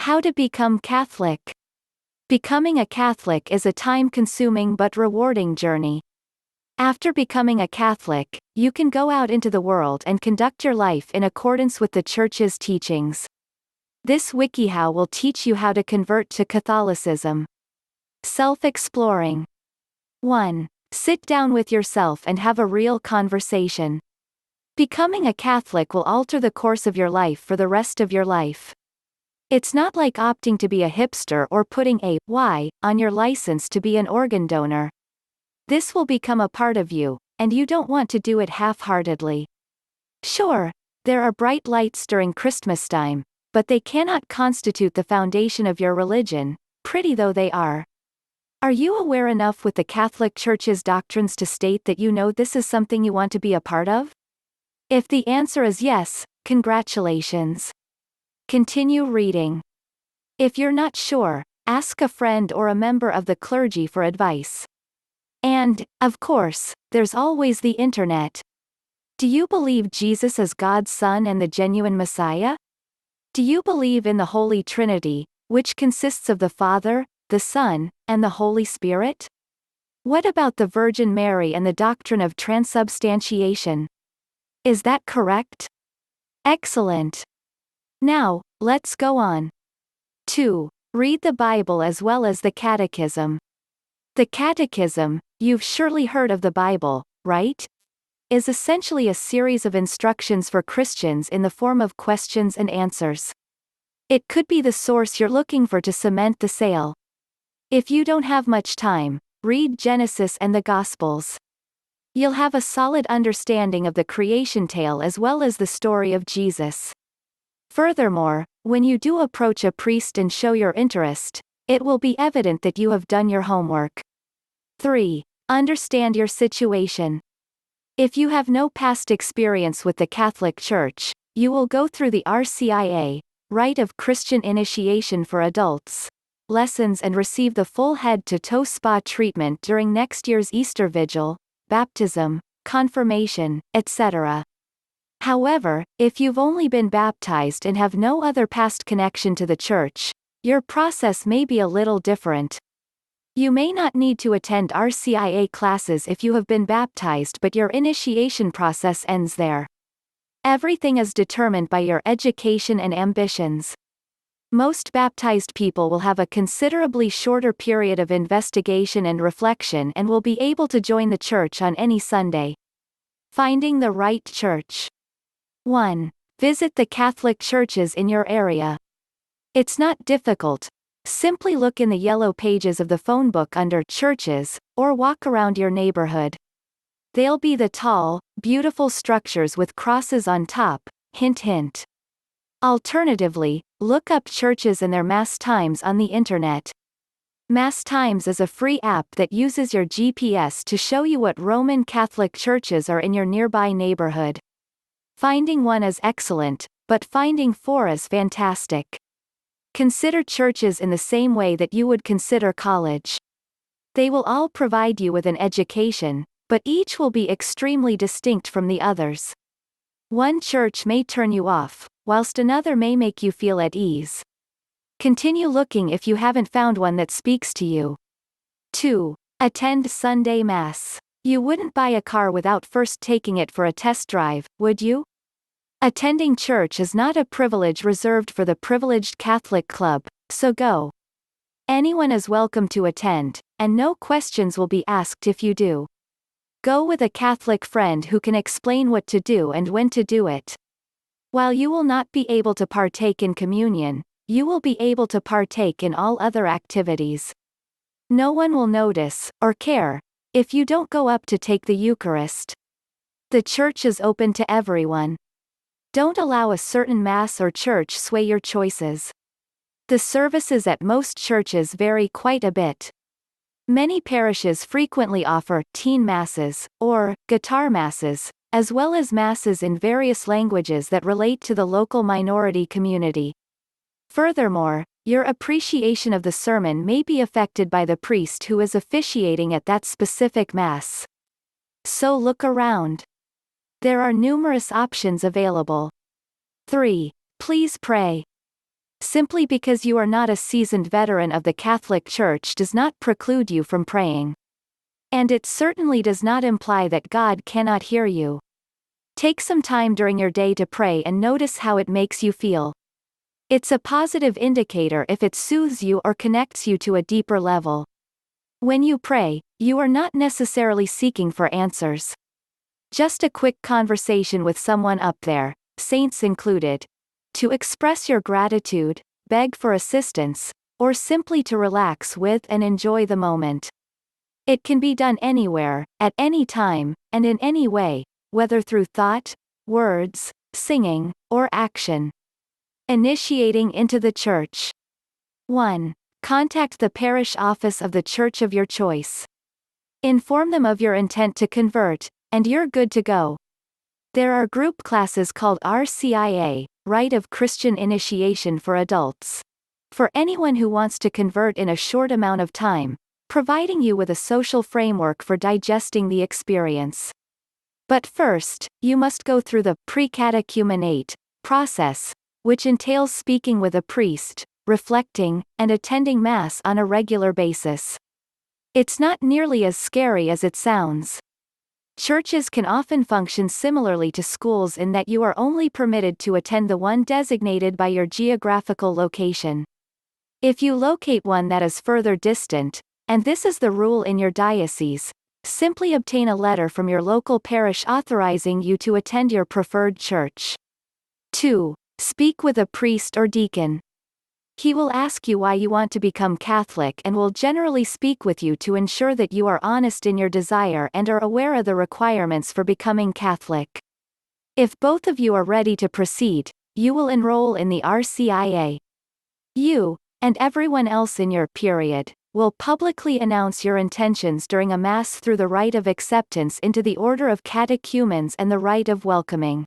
How to become Catholic. Becoming a Catholic is a time-consuming but rewarding journey. After becoming a Catholic, you can go out into the world and conduct your life in accordance with the Church's teachings. This WikiHow will teach you how to convert to Catholicism. Self-exploring. 1. Sit down with yourself and have a real conversation. Becoming a Catholic will alter the course of your life for the rest of your life. It's not like opting to be a hipster or putting a Y on your license to be an organ donor. This will become a part of you, and you don't want to do it half-heartedly. Sure, there are bright lights during Christmas time, but they cannot constitute the foundation of your religion, pretty though they are. Are you aware enough with the Catholic Church's doctrines to state that you know this is something you want to be a part of? If the answer is yes, congratulations. Continue reading. If you're not sure, ask a friend or a member of the clergy for advice. And, of course, there's always the internet. Do you believe Jesus is God's Son and the genuine Messiah? Do you believe in the Holy Trinity, which consists of the Father, the Son, and the Holy Spirit? What about the Virgin Mary and the doctrine of transubstantiation? Is that correct? Excellent. Now, let's go on. 2. Read the Bible as well as the Catechism. The Catechism, you've surely heard of the Bible, right? Is essentially a series of instructions for Christians in the form of questions and answers. It could be the source you're looking for to cement the sale. If you don't have much time, read Genesis and the Gospels. You'll have a solid understanding of the creation tale as well as the story of Jesus. Furthermore, when you do approach a priest and show your interest, it will be evident that you have done your homework. 3. Understand your situation. If you have no past experience with the Catholic Church, you will go through the RCIA, Rite of Christian Initiation for Adults, lessons and receive the full head-to-toe spa treatment during next year's Easter Vigil, baptism, confirmation, etc. However, if you've only been baptized and have no other past connection to the Church, your process may be a little different. You may not need to attend RCIA classes if you have been baptized, but your initiation process ends there. Everything is determined by your education and ambitions. Most baptized people will have a considerably shorter period of investigation and reflection and will be able to join the Church on any Sunday. Finding the right church. 1. Visit the Catholic churches in your area. It's not difficult. Simply look in the yellow pages of the phone book under Churches, or walk around your neighborhood. They'll be the tall, beautiful structures with crosses on top, hint hint. Alternatively, look up churches and their Mass times on the internet. Mass Times is a free app that uses your GPS to show you what Roman Catholic churches are in your nearby neighborhood. Finding one is excellent, but finding 4 is fantastic. Consider churches in the same way that you would consider college. They will all provide you with an education, but each will be extremely distinct from the others. One church may turn you off, whilst another may make you feel at ease. Continue looking if you haven't found one that speaks to you. 2. Attend Sunday Mass. You wouldn't buy a car without first taking it for a test drive, would you? Attending church is not a privilege reserved for the privileged Catholic club, so go. Anyone is welcome to attend, and no questions will be asked if you do. Go with a Catholic friend who can explain what to do and when to do it. While you will not be able to partake in communion, you will be able to partake in all other activities. No one will notice, or care, if you don't go up to take the Eucharist. The Church is open to everyone. Don't allow a certain Mass or church sway your choices. The services at most churches vary quite a bit. Many parishes frequently offer teen masses, or guitar masses, as well as masses in various languages that relate to the local minority community. Furthermore, your appreciation of the sermon may be affected by the priest who is officiating at that specific Mass. So look around. There are numerous options available. 3. Please pray. Simply because you are not a seasoned veteran of the Catholic Church does not preclude you from praying. And it certainly does not imply that God cannot hear you. Take some time during your day to pray and notice how it makes you feel. It's a positive indicator if it soothes you or connects you to a deeper level. When you pray, you are not necessarily seeking for answers. Just a quick conversation with someone up there, saints included. To express your gratitude, beg for assistance, or simply to relax with and enjoy the moment. It can be done anywhere, at any time, and in any way, whether through thought, words, singing, or action. Initiating into the church. 1. Contact the parish office of the church of your choice. Inform them of your intent to convert, and you're good to go. There are group classes called RCIA, Rite of Christian Initiation for adults. For anyone who wants to convert in a short amount of time, providing you with a social framework for digesting the experience. But first, you must go through the pre-catechumenate process, which entails speaking with a priest, reflecting, and attending Mass on a regular basis. It's not nearly as scary as it sounds. Churches can often function similarly to schools in that you are only permitted to attend the one designated by your geographical location. If you locate one that is further distant, and this is the rule in your diocese, simply obtain a letter from your local parish authorizing you to attend your preferred church. 2. Speak with a priest or deacon. He will ask you why you want to become Catholic and will generally speak with you to ensure that you are honest in your desire and are aware of the requirements for becoming Catholic. If both of you are ready to proceed, you will enroll in the RCIA. You, and everyone else in your period, will publicly announce your intentions during a Mass through the rite of acceptance into the order of catechumens and the rite of welcoming.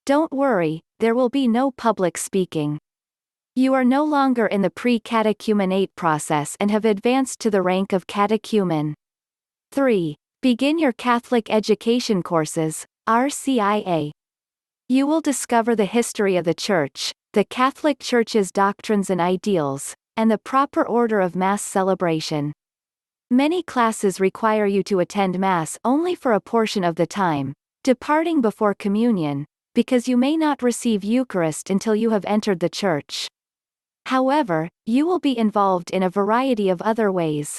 Don't worry, there will be no public speaking. You are no longer in the pre-catechumenate process and have advanced to the rank of catechumen. 3. Begin your Catholic education courses, RCIA. You will discover the history of the Church, the Catholic Church's doctrines and ideals, and the proper order of Mass celebration. Many classes require you to attend Mass only for a portion of the time, departing before communion, because you may not receive Eucharist until you have entered the Church. However, you will be involved in a variety of other ways.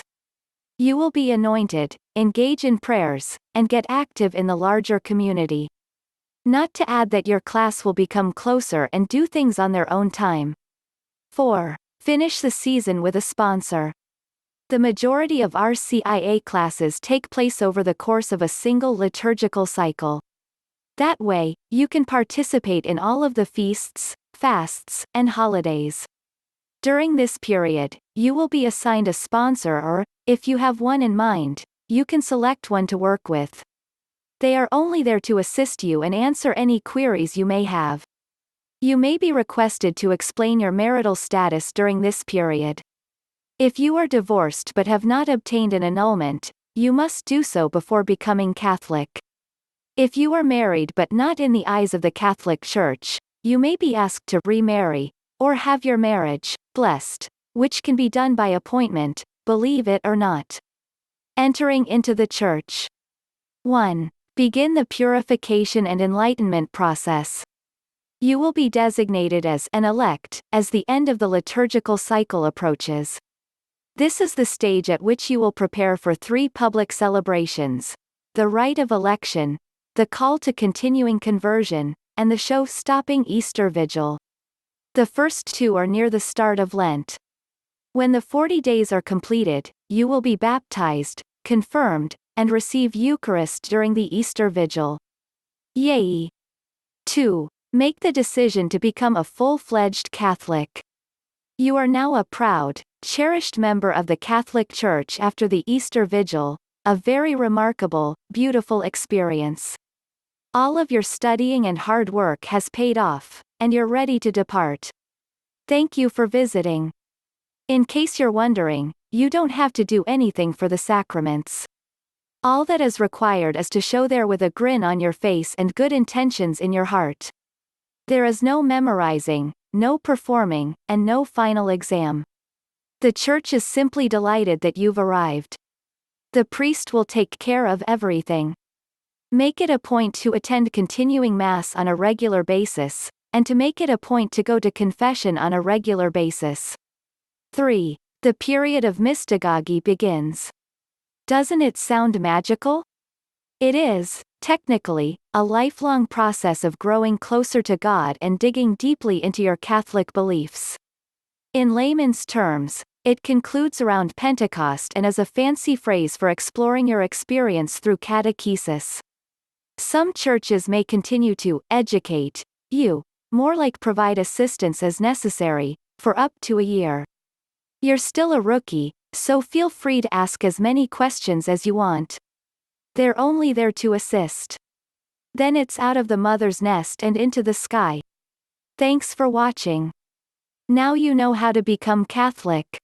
You will be anointed, engage in prayers, and get active in the larger community. Not to add that your class will become closer and do things on their own time. 4. Finish the season with a sponsor. The majority of RCIA classes take place over the course of a single liturgical cycle. That way, you can participate in all of the feasts, fasts, and holidays. During this period, you will be assigned a sponsor or, if you have one in mind, you can select one to work with. They are only there to assist you and answer any queries you may have. You may be requested to explain your marital status during this period. If you are divorced but have not obtained an annulment, you must do so before becoming Catholic. If you are married but not in the eyes of the Catholic Church, you may be asked to remarry, or have your marriage blessed, which can be done by appointment, believe it or not. Entering into the Church. 1. Begin the purification and enlightenment process. You will be designated as an elect as the end of the liturgical cycle approaches. This is the stage at which you will prepare for 3 public celebrations: the rite of election, the call to continuing conversion, and the show-stopping Easter Vigil. The first 2 are near the start of Lent. When the 40 days are completed, you will be baptized, confirmed, and receive Eucharist during the Easter Vigil. Yay! 2. Make the decision to become a full-fledged Catholic. You are now a proud, cherished member of the Catholic Church after the Easter Vigil, a very remarkable, beautiful experience. All of your studying and hard work has paid off, and you're ready to depart. Thank you for visiting. In case you're wondering, you don't have to do anything for the sacraments. All that is required is to show there with a grin on your face and good intentions in your heart. There is no memorizing, no performing, and no final exam. The church is simply delighted that you've arrived. The priest will take care of everything. Make it a point to attend continuing Mass on a regular basis, and to make it a point to go to confession on a regular basis. 3. The period of mystagogy begins. Doesn't it sound magical? It is, technically, a lifelong process of growing closer to God and digging deeply into your Catholic beliefs. In layman's terms, it concludes around Pentecost and is a fancy phrase for exploring your experience through catechesis. Some churches may continue to educate you, more like provide assistance as necessary, for up to a year. You're still a rookie, so feel free to ask as many questions as you want. They're only there to assist. Then it's out of the mother's nest and into the sky. Thanks for watching. Now you know how to become Catholic.